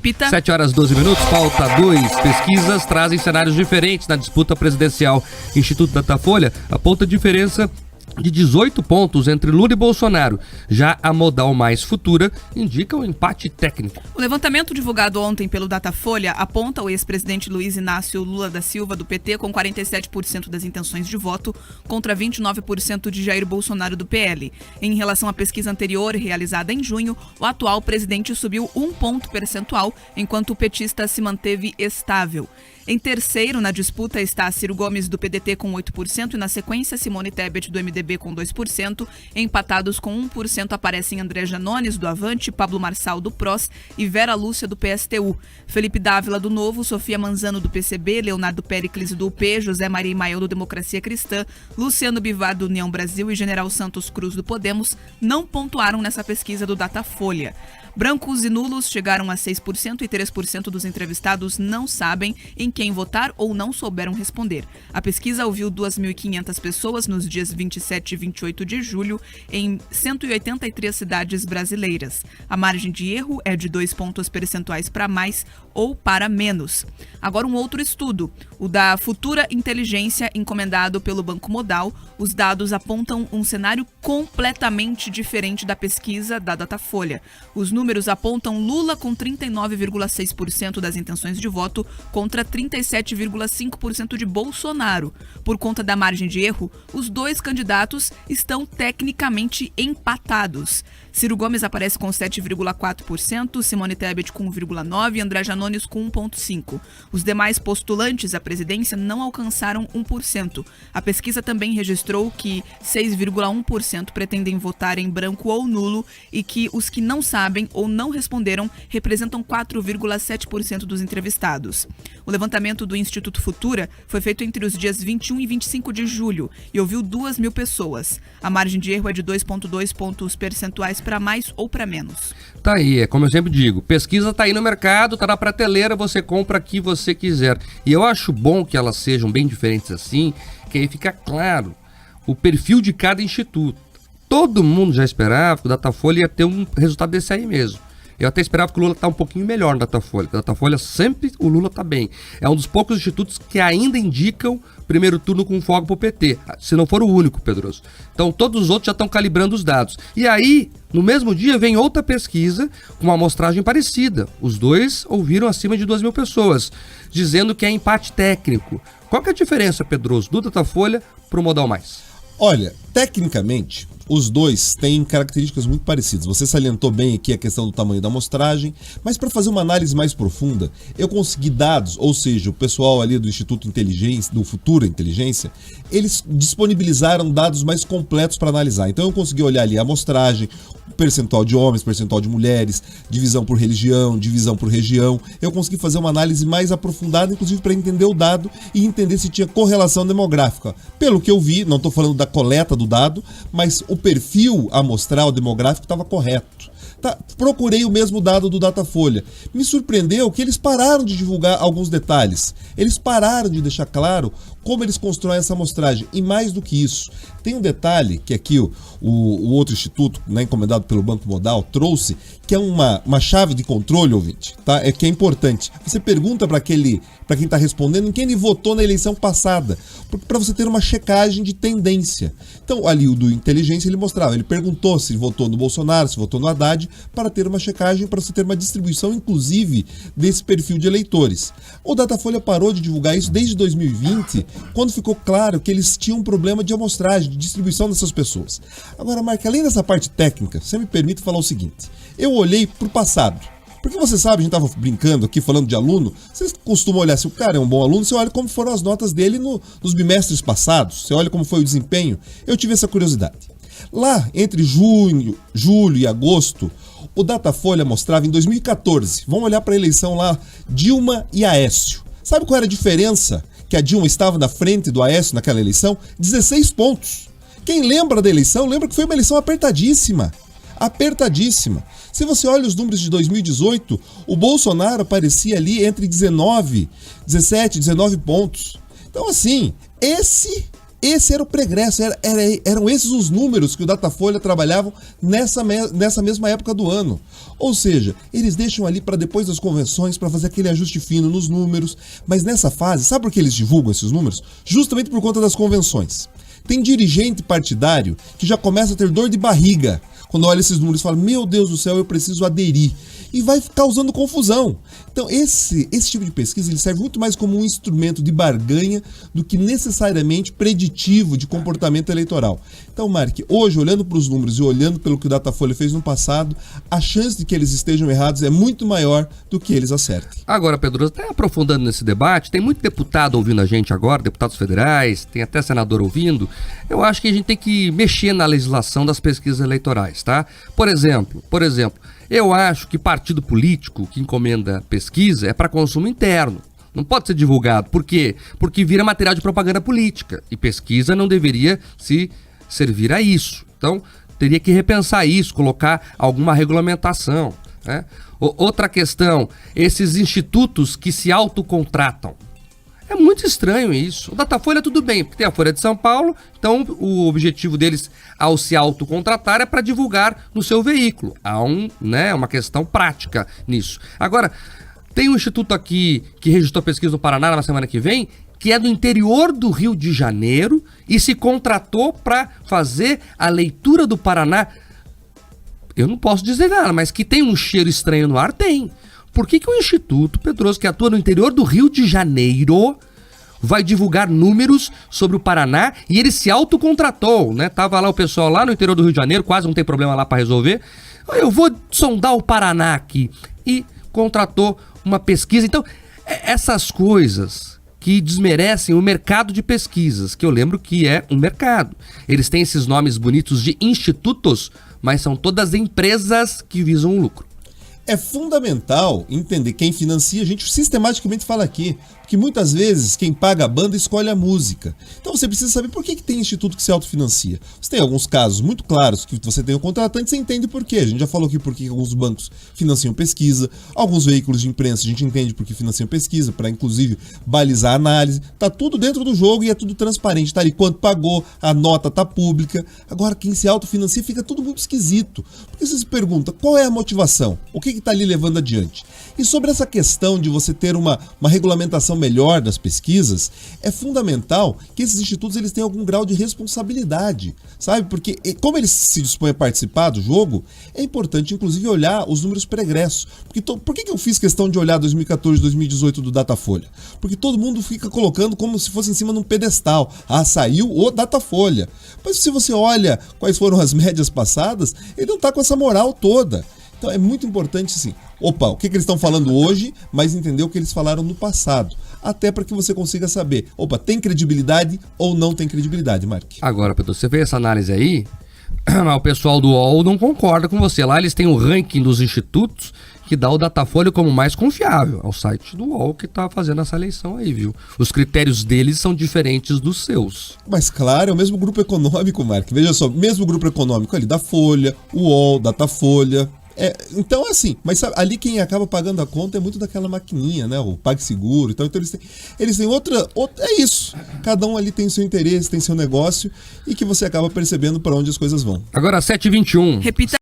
Pita. 7 horas 12 minutos, pauta 2. Pesquisas trazem cenários diferentes na disputa presidencial. Instituto Datafolha aponta diferença de 18 pontos entre Lula e Bolsonaro. Já a Modal Mais Futura indica um empate técnico. O levantamento divulgado ontem pelo Datafolha aponta o ex-presidente Luiz Inácio Lula da Silva, do PT, com 47% das intenções de voto, contra 29% de Jair Bolsonaro, do PL. Em relação à pesquisa anterior, realizada em junho, o atual presidente subiu 1 ponto percentual, enquanto o petista se manteve estável. Em terceiro na disputa está Ciro Gomes, do PDT, com 8%, e na sequência Simone Tebet, do MDB, com 2%. Empatados com 1% aparecem André Janones, do Avante, Pablo Marçal, do PROS e Vera Lúcia, do PSTU. Felipe Dávila, do Novo, Sofia Manzano, do PCB, Leonardo Péricles, do UP, José Maria Imael, do Democracia Cristã, Luciano Bivar, do União Brasil e General Santos Cruz, do Podemos, não pontuaram nessa pesquisa do Datafolha. Brancos e nulos chegaram a 6% e 3% dos entrevistados não sabem em quem votar ou não souberam responder. A pesquisa ouviu 2.500 pessoas nos dias 27 e 28 de julho em 183 cidades brasileiras. A margem de erro é de 2 pontos percentuais para mais ou para menos. Agora um outro estudo, o da Futura Inteligência, encomendado pelo Banco Modal. Os dados apontam um cenário completamente diferente da pesquisa da Datafolha. Os números apontam Lula com 39,6% das intenções de voto contra 37,5% de Bolsonaro. Por conta da margem de erro, os dois candidatos estão tecnicamente empatados. Ciro Gomes aparece com 7,4%, Simone Tebet com 1,9% e André Janones com 1,5%. Os demais postulantes à presidência não alcançaram 1%. A pesquisa também registrou que 6,1% pretendem votar em branco ou nulo e que os que não sabem ou não responderam representam 4,7% dos entrevistados. O levantamento do Instituto Futura foi feito entre os dias 21 e 25 de julho e ouviu 2.000 pessoas. A margem de erro é de 2,2 pontos percentuais para mais ou para menos. Tá aí, é como eu sempre digo, pesquisa tá aí no mercado, tá na prateleira, você compra aqui você quiser. E eu acho bom que elas sejam bem diferentes assim, que aí fica claro o perfil de cada instituto. Todo mundo já esperava que o Datafolha ia ter um resultado desse aí mesmo. Eu até esperava que o Lula tá um pouquinho melhor no Datafolha. O Datafolha sempre o Lula tá bem. É um dos poucos institutos que ainda indicam primeiro turno com folga pro PT. Se não for o único, Pedroso. Então todos os outros já estão calibrando os dados. E aí, no mesmo dia, vem outra pesquisa com uma amostragem parecida. Os dois ouviram acima de 2.000 pessoas, dizendo que é empate técnico. Qual que é a diferença, Pedroso, do Datafolha pro Modal Mais? Olha, tecnicamente, os dois têm características muito parecidas. Você salientou bem aqui a questão do tamanho da amostragem, mas para fazer uma análise mais profunda, eu consegui dados, ou seja, o pessoal ali do Instituto Inteligência, do Futura Inteligência, eles disponibilizaram dados mais completos para analisar. Então eu consegui olhar ali a amostragem, percentual de homens, percentual de mulheres, divisão por religião, divisão por região. Eu consegui fazer uma análise mais aprofundada, inclusive para entender o dado e entender se tinha correlação demográfica. Pelo que eu vi, não estou falando da coleta do dado, mas o perfil amostral demográfico estava correto. Procurei o mesmo dado do Datafolha. Me surpreendeu que eles pararam de divulgar alguns detalhes. Eles pararam de deixar claro como eles constroem essa amostragem. E mais do que isso, tem um detalhe que aqui o outro instituto, né, encomendado pelo Banco Modal, trouxe, que é uma chave de controle, ouvinte, tá? Que é importante. Você pergunta para quem está respondendo em quem ele votou na eleição passada, para você ter uma checagem de tendência. Então, ali o do Inteligência, ele mostrava, ele perguntou se votou no Bolsonaro, se votou no Haddad, para ter uma checagem, para você ter uma distribuição, inclusive, desse perfil de eleitores. O Datafolha parou de divulgar isso desde 2020, quando ficou claro que eles tinham um problema de amostragem, de distribuição dessas pessoas. Agora, Marca, além dessa parte técnica, você me permite falar o seguinte, eu olhei para o passado. Porque você sabe, a gente estava brincando aqui, falando de aluno, vocês costumam olhar, se o cara é um bom aluno, você olha como foram as notas dele nos bimestres passados, você olha como foi o desempenho. Eu tive essa curiosidade. Lá, entre julho e agosto, o Datafolha mostrava em 2014, vamos olhar para a eleição lá, Dilma e Aécio. Sabe qual era a diferença que a Dilma estava na frente do Aécio naquela eleição? 16 pontos. Quem lembra da eleição, lembra que foi uma eleição apertadíssima. Apertadíssima. Se você olha os números de 2018, o Bolsonaro aparecia ali entre 17, 19 pontos. Então, assim, esse Esse era o pregresso, eram esses os números que o Datafolha trabalhavam nessa mesma época do ano. Ou seja, eles deixam ali para depois das convenções, para fazer aquele ajuste fino nos números. Mas nessa fase, sabe por que eles divulgam esses números? Justamente por conta das convenções. Tem dirigente partidário que já começa a ter dor de barriga quando olha esses números e fala, meu Deus do céu, eu preciso aderir. E vai causando confusão. Então, esse tipo de pesquisa ele serve muito mais como um instrumento de barganha do que necessariamente preditivo de comportamento eleitoral. Então, Mark, hoje, olhando para os números e olhando pelo que o Datafolha fez no passado, a chance de que eles estejam errados é muito maior do que eles acertem. Agora, Pedro, até aprofundando nesse debate, tem muito deputado ouvindo a gente agora, deputados federais, tem até senador ouvindo. Eu acho que a gente tem que mexer na legislação das pesquisas eleitorais, tá? Por exemplo, eu acho que partido político que encomenda pesquisa é para consumo interno. Não pode ser divulgado. Por quê? Porque vira material de propaganda política. E pesquisa não deveria se servir a isso. Então, teria que repensar isso, colocar alguma regulamentação, né? Outra questão, esses institutos que se autocontratam. É muito estranho isso. O Datafolha tudo bem, porque tem a Folha de São Paulo, então o objetivo deles ao se autocontratar é para divulgar no seu veículo. Há uma questão prática nisso. Agora, tem um instituto aqui que registrou pesquisa no Paraná na semana que vem, que é do interior do Rio de Janeiro e se contratou para fazer a leitura do Paraná. Eu não posso dizer nada, mas que tem um cheiro estranho no ar, tem. Por que o Instituto Pedroso, que atua no interior do Rio de Janeiro, vai divulgar números sobre o Paraná e ele se autocontratou, né? Tava lá o pessoal lá no interior do Rio de Janeiro, quase não tem problema lá para resolver. Eu vou sondar o Paraná aqui. E contratou uma pesquisa. Então, essas coisas que desmerecem o mercado de pesquisas, que eu lembro que é um mercado. Eles têm esses nomes bonitos de institutos, mas são todas empresas que visam um lucro. É fundamental entender quem financia, a gente sistematicamente fala aqui, porque muitas vezes quem paga a banda escolhe a música. Então você precisa saber por que tem instituto que se autofinancia. Você tem alguns casos muito claros que você tem o contratante, você entende por quê. A gente já falou aqui por que alguns bancos financiam pesquisa, alguns veículos de imprensa a gente entende por que financiam pesquisa, para inclusive balizar a análise. Tá tudo dentro do jogo e é tudo transparente, tá ali quanto pagou, a nota tá pública. Agora quem se autofinancia fica tudo muito esquisito, porque você se pergunta qual é a motivação, o que está ali levando adiante. E sobre essa questão de você ter uma regulamentação melhor das pesquisas, é fundamental que esses institutos eles tenham algum grau de responsabilidade, sabe? Porque como eles se dispõem a participar do jogo, é importante inclusive olhar os números pregressos. Por que eu fiz questão de olhar 2014 e 2018 do Datafolha? Porque todo mundo fica colocando como se fosse em cima de um pedestal. Ah, saiu o Datafolha. Mas se você olha quais foram as médias passadas, ele não está com essa moral toda. Então é muito importante assim, o que eles estão falando hoje, mas entender o que eles falaram no passado. Até para que você consiga saber, tem credibilidade ou não tem credibilidade, Mark. Agora, Pedro, você vê essa análise aí, o pessoal do UOL não concorda com você. Lá eles têm o ranking dos institutos que dá o Datafolha como mais confiável. É o site do UOL que está fazendo essa eleição aí, viu? Os critérios deles são diferentes dos seus. Mas claro, é o mesmo grupo econômico, Mark. Veja só, mesmo grupo econômico ali da Folha, o UOL, Datafolha. Então assim, mas sabe, ali quem acaba pagando a conta é muito daquela maquininha, né? O PagSeguro. Então eles têm outra. É isso. Cada um ali tem seu interesse, tem seu negócio e que você acaba percebendo para onde as coisas vão. Agora 7h21. Repita.